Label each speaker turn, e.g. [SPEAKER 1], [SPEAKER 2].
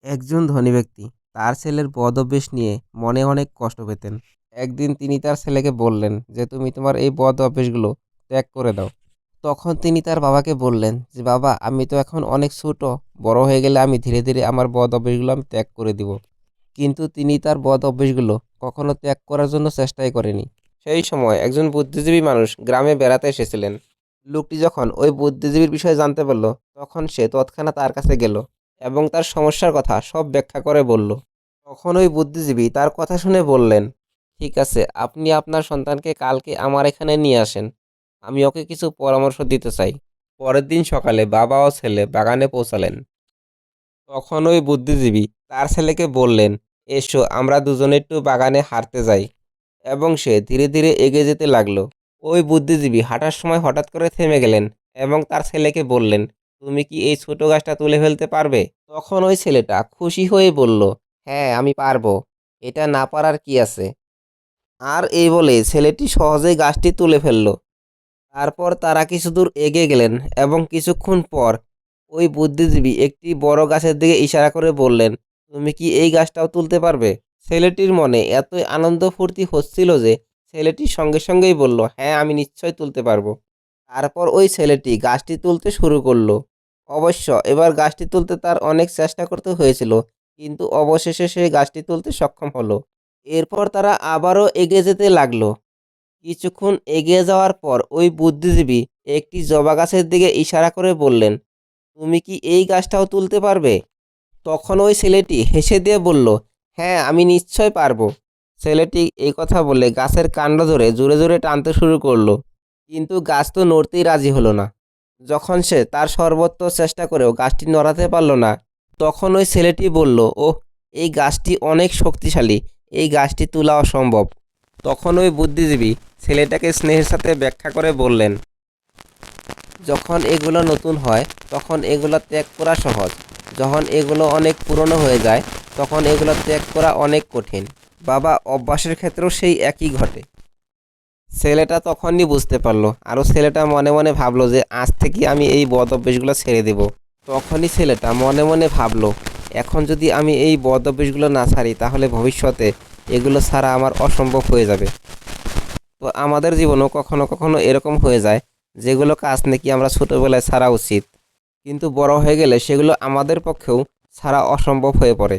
[SPEAKER 1] একজন ধনী ব্যক্তি তার ছেলের বদ অভ্যেস নিয়ে মনে অনেক কষ্ট পেতেন। একদিন তিনি তার ছেলেকে বললেন যে তুমি তোমার এই বদ অভ্যেসগুলো ত্যাগ করে দাও। তখন তিনি তার বাবাকে বললেন যে বাবা, আমি তো এখন অনেক ছোট, বড় হয়ে গেলে আমি ধীরে ধীরে আমার বদ অভ্যেসগুলো আমি ত্যাগ করে দিব। কিন্তু তিনি তার বদ অভ্যেসগুলো কখনো ত্যাগ করার জন্য চেষ্টাই করেনি। সেই সময় একজন বুদ্ধিজীবী মানুষ গ্রামে বেড়াতে এসেছিলেন। লোকটি যখন ওই বুদ্ধিজীবীর বিষয়ে জানতে পারল, তখন সে তৎক্ষণাৎ তার কাছে গেল এবং তার সমস্যার কথা সব ব্যাখ্যা করে বলল। তখন ওই বুদ্ধিজীবী তার কথা শুনে বললেন, ঠিক আছে, আপনি আপনার সন্তানকে কালকে আমার এখানে নিয়ে আসেন, আমি ওকে কিছু পরামর্শ দিতে চাই। পরের দিন সকালে বাবা ও ছেলে বাগানে পৌঁছালেন। তখন ওই বুদ্ধিজীবী তার ছেলেকে বললেন, এসো আমরা দুজনে একটু বাগানে হাঁটতে যাই। এবং সে ধীরে ধীরে এগিয়ে যেতে লাগলো। ওই বুদ্ধিজীবী হাঁটার সময় হঠাৎ করে থেমে গেলেন এবং তার ছেলেকে বললেন, তুমি কি এই ছোট গাছটা তুলে ফেলতে পারবে? তখন ওই ছেলেটা খুশি হয়ে বলল, হ্যাঁ আমি পারবো, এটা না পারার কি আছে। আর এই বলে ছেলেটি সহজেই গাছটি তুলে ফেলল। তারপর তারা কিছু দূর এগিয়ে গেলেন এবং কিছুক্ষণ পর ওই বুদ্ধিজীবী একটি বড় গাছের দিকে ইশারা করে বললেন, তুমি কি এই গাছটাও তুলতে পারবে? ছেলেটির মনে এতই আনন্দ ফুর্তি হচ্ছিল যে ছেলেটি সঙ্গে সঙ্গেই বলল, হ্যাঁ আমি নিশ্চয় তুলতে পারবো। তারপর ওই ছেলেটি গাছটি তুলতে শুরু করলো। অবশ্য এবার গাছটি তুলতে তার অনেক চেষ্টা করতে হয়েছিল, কিন্তু অবশেষে সে গাছটি তুলতে সক্ষম হলো। এরপর তারা আবারও এগিয়ে যেতে লাগলো। কিছুক্ষণ এগিয়ে যাওয়ার পর ওই বুদ্ধিজীবী একটি জবা গাছের দিকে ইশারা করে বললেন, তুমি কি এই গাছটাও তুলতে পারবে? তখন ওই ছেলেটি হেসে দিয়ে বলল, হ্যাঁ আমি নিশ্চয় পারবো। ছেলেটি এই কথা বলে গাছের কাণ্ড ধরে জোরে জোরে টানতে শুরু করলো, কিন্তু গাছ তো নড়তেই রাজি হলো না। যখন সে তার সর্বোচ্চ চেষ্টা করেও গাছটি নড়াতে পারল না, তখন ওই ছেলেটি বলল, ওহ, এই গাছটি অনেক শক্তিশালী, এই গাছটি তোলা অসম্ভব। তখন ওই বুদ্ধিজীবী ছেলেটাকে স্নেহের সাথে ব্যাখ্যা করে বললেন, যখন এগুলো নতুন হয় তখন এগুলো ত্যাগ করা সহজ, যখন এগুলো অনেক পুরনো হয়ে যায় তখন এগুলো ত্যাগ করা অনেক কঠিন। বাবা, অভ্যাসের ক্ষেত্রেও সেই একই ঘটে। ছেলেটা তখনই বুঝতে পারলো, আরও ছেলেটা মনে মনে ভাবলো যে আজ থেকে আমি এই বদ অভ্যেসগুলো ছেড়ে দেব। তখনই ছেলেটা মনে মনে ভাবলো, এখন যদি আমি এই বদ অভ্যেসগুলো না ছাড়ি তাহলে ভবিষ্যতে এগুলো ছাড়া আমার অসম্ভব হয়ে যাবে। তো আমাদের জীবনেও কখনো কখনো এরকম হয়ে যায়, যেগুলো কাজ নাকি আমরা ছোটোবেলায় ছাড়া উচিত, কিন্তু বড় হয়ে গেলে সেগুলো আমাদের পক্ষেও ছাড়া অসম্ভব হয়ে পড়ে।